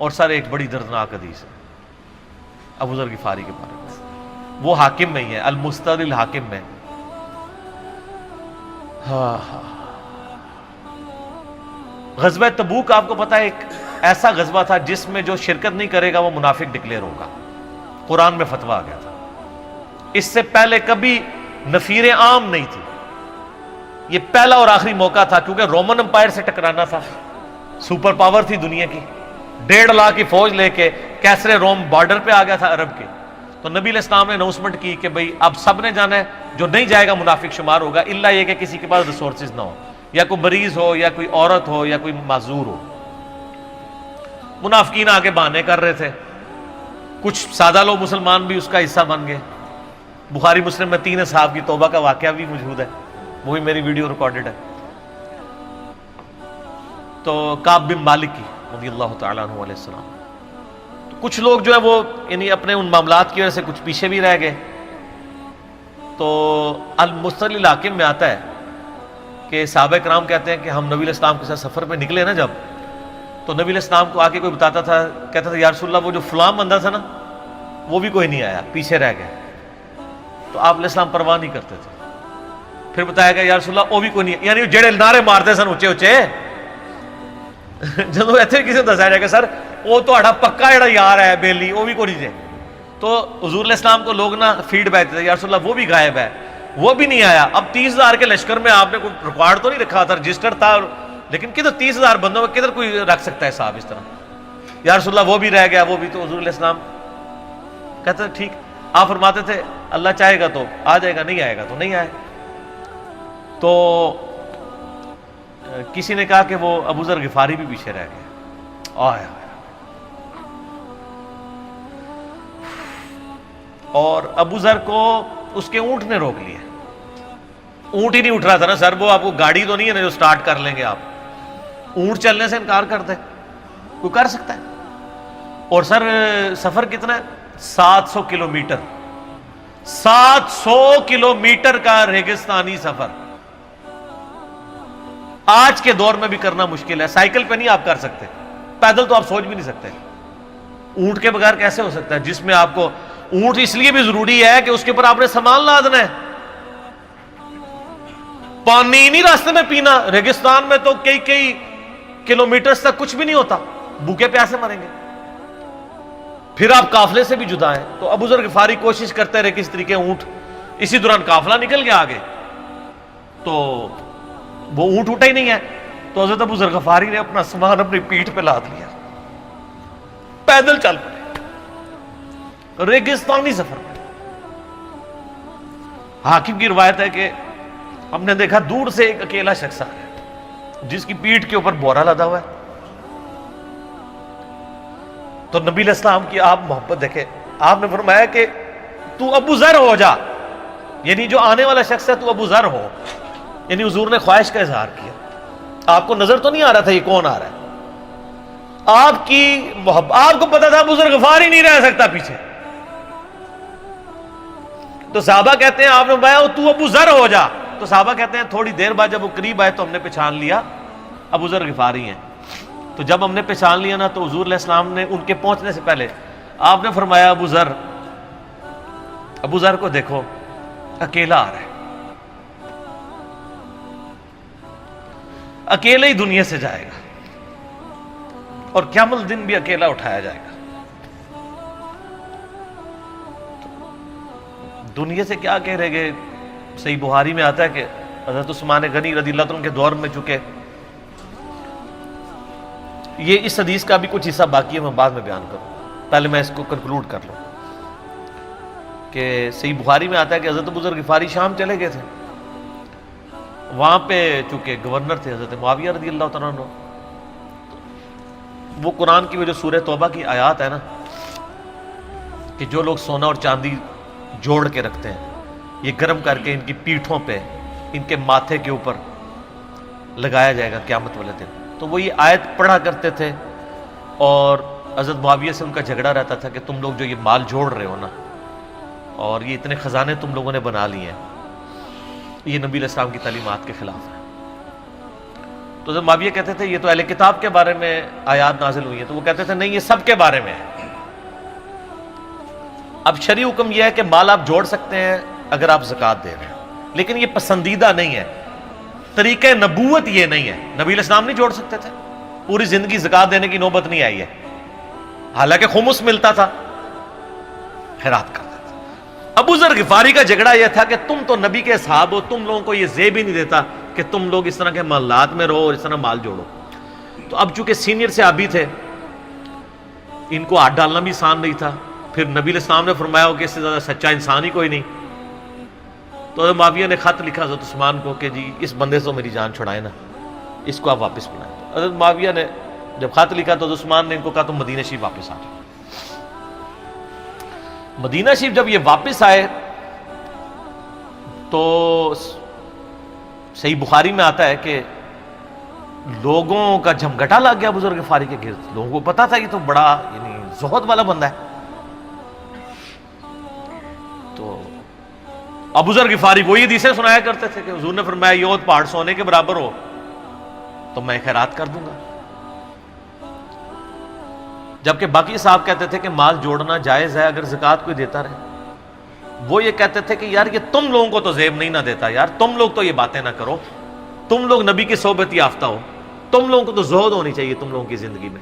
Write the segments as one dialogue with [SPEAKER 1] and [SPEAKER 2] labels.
[SPEAKER 1] اور سر ایک بڑی دردناک حدیث ہے ابو ذر غفاری کے بارے میں، وہ حاکم میں ہی ہے، المستدرک الحاکم میں۔ غزوہ تبوک آپ کو پتا ہے ایک ایسا غزوہ تھا جس میں جو شرکت نہیں کرے گا وہ منافق ڈکلیئر ہوگا، قرآن میں فتویٰ آ گیا تھا۔ اس سے پہلے کبھی نفیر عام نہیں تھی، یہ پہلا اور آخری موقع تھا، کیونکہ رومن امپائر سے ٹکرانا تھا، سپر پاور تھی دنیا کی، 1.5 لاکھ کی فوج لے کے کیسرے روم بارڈر پہ آ گیا تھا عرب کے۔ تو نبی علیہ السلام نے اناؤنسمنٹ کی کہ بھئی اب سب نے جانا ہے، جو نہیں جائے گا منافق شمار ہوگا، الا یہ کہ کسی کے پاس ریسورسز نہ ہو، یا کوئی مریض ہو، یا کوئی عورت ہو، یا کوئی معذور ہو۔ منافقین آگے بہانے کر رہے تھے، کچھ سادہ لوگ مسلمان بھی اس کا حصہ بن گئے۔ بخاری مسلم میں 3 اصحاب کی توبہ کا واقعہ بھی موجود ہے، وہی میری ویڈیو ریکارڈڈ ہے۔ تو کعب بن مالک کی رضی اللہ تعالیٰ عنہ علیہ السلام، تو کچھ لوگ جو ہے وہ یعنی اپنے ان معاملات کی وجہ سے کچھ پیچھے بھی رہ گئے۔ تو المستدرک الحاکم میں آتا ہے کہ صحابہ کرام کہتے ہیں کہ ہم نبی علیہ السلام کے ساتھ سفر پہ نکلے نا جب، تو نبی علیہ السلام کو آ کے کوئی بتاتا تھا، کہتا تھا یا رسول اللہ وہ جو فلاں بندہ تھا نا وہ بھی کوئی نہیں آیا، پیچھے رہ گیا۔ تو آپ علیہ السلام پرواہ نہیں کرتے تھے۔ پھر بتایا گیا یا رسول اللہ وہ بھی کوئی نہیں، یعنی جڑے نعرے مارتے سن اچے اچے، جدو ایتھے کسی کو دسایا جائے گا سر وہ تہاڈا پکا جڑا یار ہے بیلی وہ بھی کوئی نہیں جائے، تو حضور علیہ السلام کو لوگ نا فیڈ بیک دیتے یا رسول اللہ وہ بھی غائب ہے، وہ بھی نہیں آیا۔ اب 30,000 کے لشکر میں آپ نے کوئی ریکارڈ تو نہیں رکھا تھا، رجسٹر تھا، لیکن کدھر 30,000 بندوں میں کدھر کوئی رکھ سکتا ہے صاحب اس طرح، یا رسول اللہ وہ بھی رہ گیا، وہ بھی۔ تو حضور علیہ السلام کہتے ہیں ٹھیک، آپ فرماتے تھے اللہ چاہے گا تو آ جائے گا، نہیں آئے گا تو نہیں آئے۔ تو کسی نے کہا کہ وہ ابو ذر غفاری بھی پیچھے رہ گیا، آیا اور ابو ذر کو اس کے اونٹ نے روک لیا، اونٹ ہی نہیں اٹھ رہا تھا نا سر، وہ آپ کو گاڑی تو نہیں ہے نا جو سٹارٹ کر لیں گے آپ، اونٹ چلنے سے انکار کر دے، کوئی کر سکتا ہے؟ اور سر سفر کتنا ہے؟ 700 کلومیٹر، 700 کلومیٹر کا ریگستانی سفر آج کے دور میں بھی کرنا مشکل ہے، سائیکل پہ نہیں آپ کر سکتے، پیدل تو آپ سوچ بھی نہیں سکتے، اونٹ کے بغیر کیسے ہو سکتا ہے، جس میں آپ کو اونٹ اس لیے بھی ضروری ہے کہ اس کے اوپر آپ نے سامان لادنا ہے، پانی نہیں راستے میں پینا، ریگستان میں تو کئی کلومیٹرز تک کچھ بھی نہیں ہوتا، بھوکے پیاسے مریں گے، پھر آپ قافلے سے بھی جدا ہیں۔ تو ابو ذر غفاری کوشش کرتے رہے کس طریقے اونٹ، اسی دوران قافلہ نکل گیا آگے، تو وہ اونٹ اٹھا ہی نہیں ہے، تو حضرت ابو ذر غفاری نے اپنا سامان اپنی پیٹھ پہ لاد لیا، پیدل چل پڑے ریگستانی سفر میں۔ حاکم کی روایت ہے کہ ہم نے دیکھا دور سے ایک اکیلا شخص آ گیا جس کی پیٹھ کے اوپر بورا لدا ہوا ہے، تو نبی علیہ السلام کی آپ محبت دیکھیں، آپ نے فرمایا کہ تو ابو ذر ہو جا، یعنی جو آنے والا شخص ہے تو ابو ذر ہو، یعنی حضور نے خواہش کا اظہار کیا۔ آپ کو نظر تو نہیں آ رہا تھا یہ کون آ رہا ہے، آپ کی محبت، آپ کو پتا تھا ابو ذر غفاری نہیں رہ سکتا پیچھے، تو صحابہ کہتے ہیں آپ نے فرمایا تو ابو ذر ہو جا، تو صحابہ کہتے ہیں تھوڑی دیر بعد جب وہ قریب آئے تو ہم نے پہچان لیا ابو ذر غفاری ہیں۔ تو جب ہم نے پہچان لیا نا تو حضور علیہ السلام نے ان کے پہنچنے سے پہلے آپ نے فرمایا ابو ذر کو دیکھو اکیلا آ رہا ہے، اکیلے ہی دنیا سے جائے گا اور قیامت الدن بھی اکیلا اٹھایا جائے گا۔ دنیا سے کیا کہہ رہے گے، صحیح بخاری میں آتا ہے کہ حضرت عثمان غنی رضی اللہ عنہ کے دور میں چکے، یہ اس حدیث کا بھی کچھ حصہ باقی ہے، میں بعد میں بیان کروں، پہلے میں اس کو کنکلوڈ کر لوں کہ صحیح بخاری میں آتا ہے کہ حضرت ابو ذر غفاری شام چلے گئے تھے، وہاں پہ چونکہ گورنر تھے حضرت معاویہ رضی اللہ تعالیٰ عنہ، وہ قرآن کی وہ جو سورہ توبہ کی آیات ہے نا کہ جو لوگ سونا اور چاندی جوڑ کے رکھتے ہیں یہ گرم کر کے ان کی پیٹھوں پہ، ان کے ماتھے کے اوپر لگایا جائے گا قیامت والے دن، تو وہ یہ آیت پڑھا کرتے تھے، اور حضرت معاویہ سے ان کا جھگڑا رہتا تھا کہ تم لوگ جو یہ مال جوڑ رہے ہو نا اور یہ اتنے خزانے تم لوگوں نے بنا لیے ہیں، یہ نبی علیہ السلام کی تعلیمات کے خلاف ہے۔ تو حضرت معاویہ کہتے تھے یہ تو اہل کتاب کے بارے میں آیات نازل ہوئی ہیں، تو وہ کہتے تھے نہیں، یہ سب کے بارے میں ہے۔ اب شرعی حکم یہ ہے کہ مال آپ جوڑ سکتے ہیں اگر آپ زکوٰۃ دے رہے ہیں، لیکن یہ پسندیدہ نہیں ہے، طریقہ نبوت یہ نہیں ہے۔ نبی علیہ السلام نہیں جوڑ سکتے تھے، پوری زندگی زکوٰۃ دینے کی نوبت نہیں آئی ہے، حالانکہ خمس ملتا تھا، خیرات کرتے تھے۔ ابو ذر غفاری کا جھگڑا یہ تھا کہ تم تو نبی کے اصحاب ہو، تم لوگوں کو یہ زیب ہی نہیں دیتا کہ تم لوگ اس طرح کے محلات میں رہو اور اس طرح مال جوڑو۔ تو اب چونکہ سینئر صحابی تھے، ان کو ہاتھ ڈالنا بھی آسان نہیں تھا، پھر نبی علیہ السلام نے فرمایا ہو کہ اس سے زیادہ سچا انسان ہی کوئی نہیں، تو حضرت معاویہ نے خط لکھا حضرت عثمان کو کہ جی اس بندے سے میری جان چھڑائیں نا، اس کو آپ واپس بلائیں۔ تو حضرت معاویہ نے جب خط لکھا تو حضرت عثمان نے ان کو کہا تم مدینہ شریف واپس آ جاؤ۔ مدینہ شریف جب یہ واپس آئے تو صحیح بخاری میں آتا ہے کہ لوگوں کا جھمگٹا لگ گیا بزرگ غفاری کے گرد، لوگوں کو پتا تھا یہ تو بڑا یعنی زہد والا بندہ ہے۔ تو ابو ذر غفاری وہی حدیثیں سنایا کرتے تھے کہ حضور نے فرمایا یہ احد پہاڑ سونے کے برابر ہو تو میں خیرات کر دوں گا، جبکہ باقی صاحب کہتے تھے کہ مال جوڑنا جائز ہے اگر زکوٰۃ کوئی دیتا رہے۔ وہ یہ کہتے تھے کہ یار یہ تم لوگوں کو تو زیب نہیں نہ دیتا، یار تم لوگ تو یہ باتیں نہ کرو، تم لوگ نبی کی صحبت یافتہ ہو، تم لوگوں کو تو زہد ہونی چاہیے تم لوگوں کی زندگی میں۔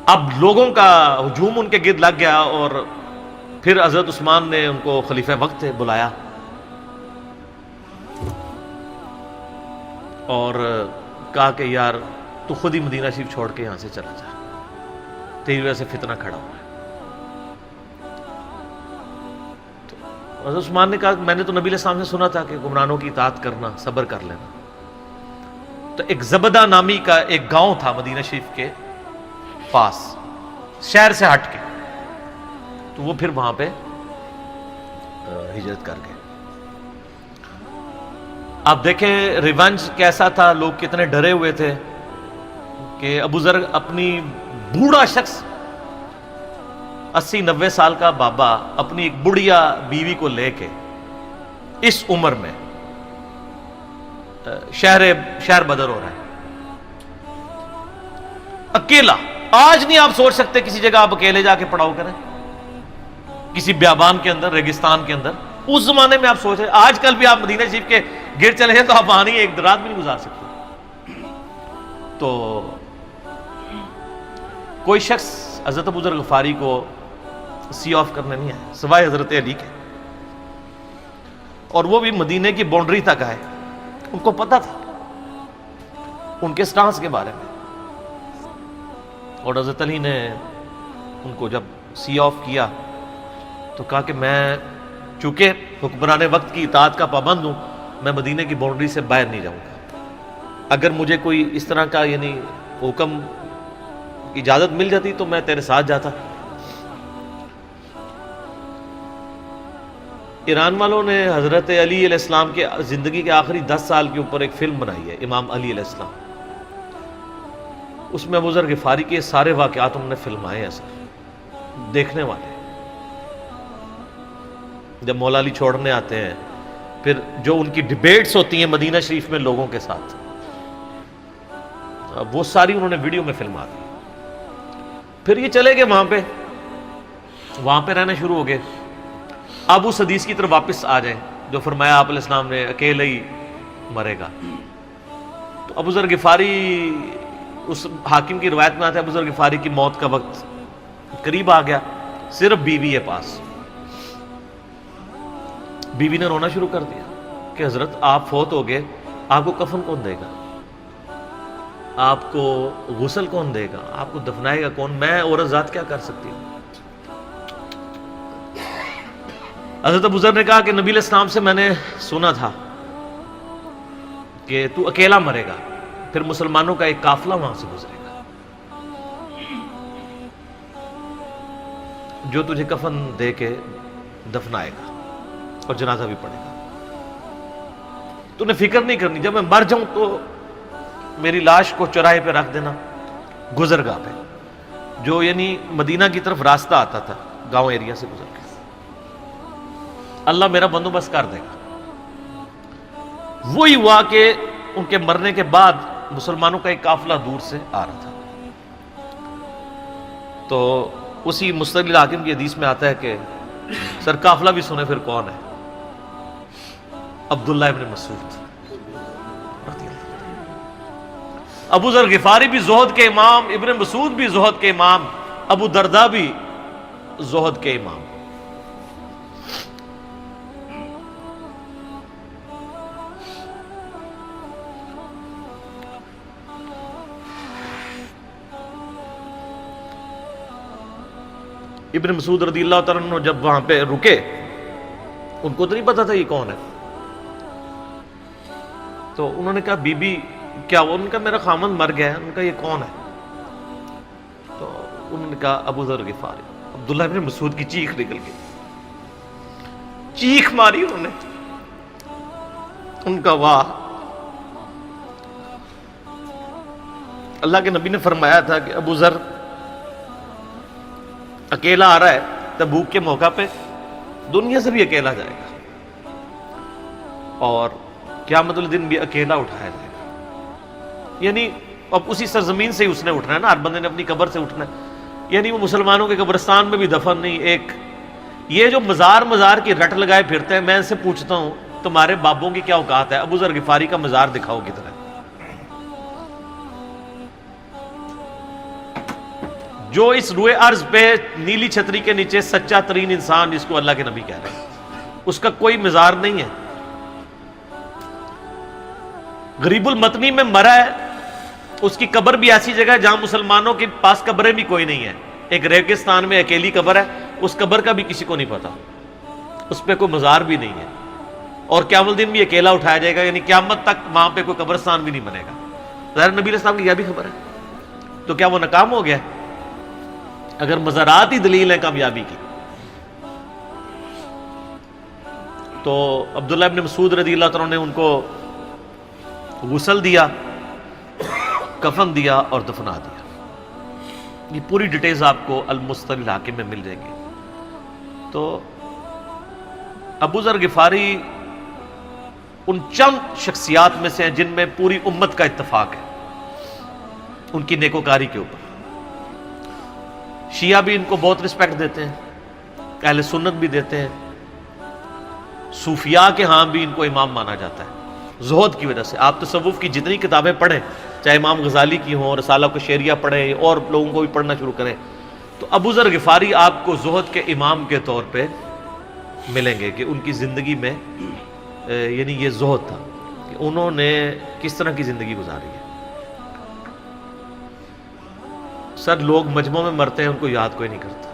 [SPEAKER 1] اب لوگوں کا ہجوم ان کے گرد لگ گیا، اور پھر حضرت عثمان نے ان کو خلیفہ وقت بلایا اور کہا کہ یار تو خود ہی مدینہ شریف چھوڑ کے یہاں سے چلا جا، تیری وجہ سے فتنہ کھڑا ہوا ہے۔ تو حضرت عثمان نے کہا میں نے تو نبی علیہ السلام سے سنا تھا کہ گمرانوں کی اطاعت کرنا، صبر کر لینا۔ تو ایک زبدہ نامی کا ایک گاؤں تھا مدینہ شریف کے پاس، شہر سے ہٹ کے، تو وہ پھر وہاں پہ ہجرت کر گئے۔ آپ دیکھیں ریونج کیسا تھا، لوگ کتنے ڈرے ہوئے تھے کہ ابو ذر اپنی بوڑھا شخص 80-90 سال کا بابا اپنی ایک بڑھیا بیوی کو لے کے اس عمر میں شہر بدر ہو رہا ہے اکیلا۔ آج نہیں آپ سوچ سکتے کسی جگہ آپ اکیلے جا کے پڑاؤ کریں، کسی بیابان کے اندر، ریگستان کے اندر۔ اس زمانے میں آپ سوچ رہے، آج کل بھی آپ مدینہ شریف کے گر چلے جائیں تو آپ آنی ایک رات بھی نہیں گزار سکتے۔ تو کوئی شخص حضرت ابو ذر غفاری کو سی آف کرنے نہیں آیا سوائے حضرت علی کے، اور وہ بھی مدینے کی باؤنڈری تک آئے۔ ان کو پتا تھا ان کے سٹانس کے بارے میں، اور حضرت علی نے ان کو جب سی آف کیا تو کہا کہ میں چونکہ حکمران وقت کی اطاعت کا پابند ہوں، میں مدینے کی باؤنڈری سے باہر نہیں جاؤں گا۔ اگر مجھے کوئی اس طرح کا یعنی حکم کی اجازت مل جاتی تو میں تیرے ساتھ جاتا۔ ایران والوں نے حضرت علی علیہ السلام کے زندگی کے آخری 10 سال کے اوپر ایک فلم بنائی ہے، امام علی علیہ السلام۔ اس میں ابو ذر غفاری کے سارے واقعات انہوں نے فلمائے ہیں سر، دیکھنے والے جب مولا علی چھوڑنے آتے ہیں، پھر جو ان کی ڈیبیٹس ہوتی ہیں مدینہ شریف میں لوگوں کے ساتھ، وہ ساری انہوں نے ویڈیو میں فلما دی۔ پھر یہ چلے گئے وہاں پہ رہنا شروع ہو گئے۔ اب اس حدیث کی طرف واپس آ جائیں جو فرمایا آپ علیہ السلام نے اکیلے ہی مرے گا۔ تو ابو ذر غفاری، اس حاکم کی روایت میں آتا ہے ابو ذر غفاری کی موت کا وقت قریب آ گیا، صرف بیوی ہے پاس۔ بیوی نے رونا شروع کر دیا کہ حضرت آپ فوت ہو گئے، آپ کو کفن کون دے گا، آپ کو غسل کون دے گا، آپ کو دفنائے گا کون، میں عورت ذات کیا کر سکتی ہوں۔ حضرت ابو ذر نے کہا کہ نبی علیہ السلام سے میں نے سنا تھا کہ تو اکیلا مرے گا، پھر مسلمانوں کا ایک قافلہ وہاں سے گزرے گا جو تجھے کفن دے کے دفنائے گا اور جنازہ بھی پڑے گا۔ تو نے فکر نہیں کرنی، جب میں مر جاؤں تو میری لاش کو چوراہے پہ رکھ دینا، گزرگاہ پہ، جو یعنی مدینہ کی طرف راستہ آتا تھا گاؤں ایریا سے گزر کے، اللہ میرا بندوبست کر دے گا۔ وہی ہوا کہ ان کے مرنے کے بعد مسلمانوں کا ایک قافلہ دور سے آ رہا تھا. تو اسی مستدل حاکم کی حدیث میں آتا ہے کہ سر قافلہ بھی سنے پھر کون ہے؟ عبداللہ ابن مسعود. ابو ذر غفاری بھی زہد کے امام، ابن مسعود بھی زہد کے امام، ابو درداء بھی زہد کے امام. ابن مسعود رضی اللہ تعالیٰ عنہ جب وہاں پہ رکے، ان کو تو نہیں پتا تھا یہ کون ہے. تو انہوں نے کہا بی بی کیا وہ؟ ان کا میرا خامند مر گیا ہے. ان کا یہ کون ہے؟ تو انہوں نے کہا ابو ذر غفاری. عبداللہ ابن مسعود کی چیخ نکل گئی، چیخ ماری انہوں نے. ان کا واہ! اللہ کے نبی نے فرمایا تھا کہ ابو ذر اکیلا آ رہا ہے تبوک کے موقع پہ، دنیا سے بھی اکیلا جائے گا، اور قیامت الدن بھی اکیلا اٹھایا جائے گا. یعنی اب اسی سرزمین سے ہی اس نے اٹھنا ہے نا، ہر بندے نے اپنی قبر سے اٹھنا ہے. یعنی وہ مسلمانوں کے قبرستان میں بھی دفن نہیں. ایک یہ جو مزار کی رٹ لگائے پھرتے ہیں، میں ان سے پوچھتا ہوں تمہارے بابوں کی کیا اوقات ہے؟ ابو ذر غفاری کا مزار دکھاؤ کدھر ہے. جو اس روئے ارض پہ نیلی چھتری کے نیچے سچا ترین انسان جس کو اللہ کے نبی کہہ رہے ہیں، اس کا کوئی مزار نہیں ہے. غریب المتنی میں مرا ہے، اس کی قبر بھی ایسی جگہ ہے جہاں مسلمانوں کے پاس قبریں بھی کوئی نہیں ہے. ایک ریگستان میں اکیلی قبر ہے، اس قبر کا بھی کسی کو نہیں پتا، اس پہ کوئی مزار بھی نہیں ہے، اور قیامت الدین بھی اکیلا اٹھایا جائے گا. یعنی قیامت تک وہاں پہ کوئی قبرستان بھی نہیں بنے گا. ظاہر نبی علیہ السلام کی یہ بھی خبر ہے. تو کیا وہ ناکام ہو گیا اگر مزارات ہی دلیل ہے کامیابی کی؟ تو عبداللہ ابن مسعود رضی اللہ تعالیٰ نے ان کو غسل دیا، کفن دیا اور دفنا دیا. یہ پوری ڈیٹیلز آپ کو المستدل حاکم میں مل جائیں گی. تو ابو ذر غفاری ان چند شخصیات میں سے ہیں جن میں پوری امت کا اتفاق ہے ان کی نیکوکاری کے اوپر. شیعہ بھی ان کو بہت رسپیکٹ دیتے ہیں، اہل سنت بھی دیتے ہیں، صوفیاء کے ہاں بھی ان کو امام مانا جاتا ہے زہد کی وجہ سے. آپ تصوف کی جتنی کتابیں پڑھیں، چاہے امام غزالی کی ہوں، رسالہ قشیریہ پڑھیں، اور لوگوں کو بھی پڑھنا شروع کریں، تو ابو ذر غفاری آپ کو زہد کے امام کے طور پہ ملیں گے کہ ان کی زندگی میں یعنی یہ زہد تھا کہ انہوں نے کس طرح کی زندگی گزاری ہے. سر لوگ مجمع میں مرتے ہیں، ان کو یاد کوئی نہیں کرتا،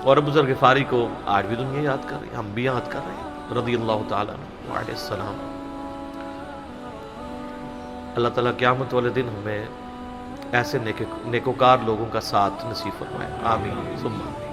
[SPEAKER 1] اور ابو ذر غفاری کو آج بھی دنیا یاد کر رہی ہے، ہم بھی یاد کر رہے ہیں رضی اللہ تعالیٰ عنہ علیہ السلام. اللہ تعالیٰ قیامت والے دن ہمیں ایسے نیکوکار لوگوں کا ساتھ نصیب فرمائے. آمین ثم آمین.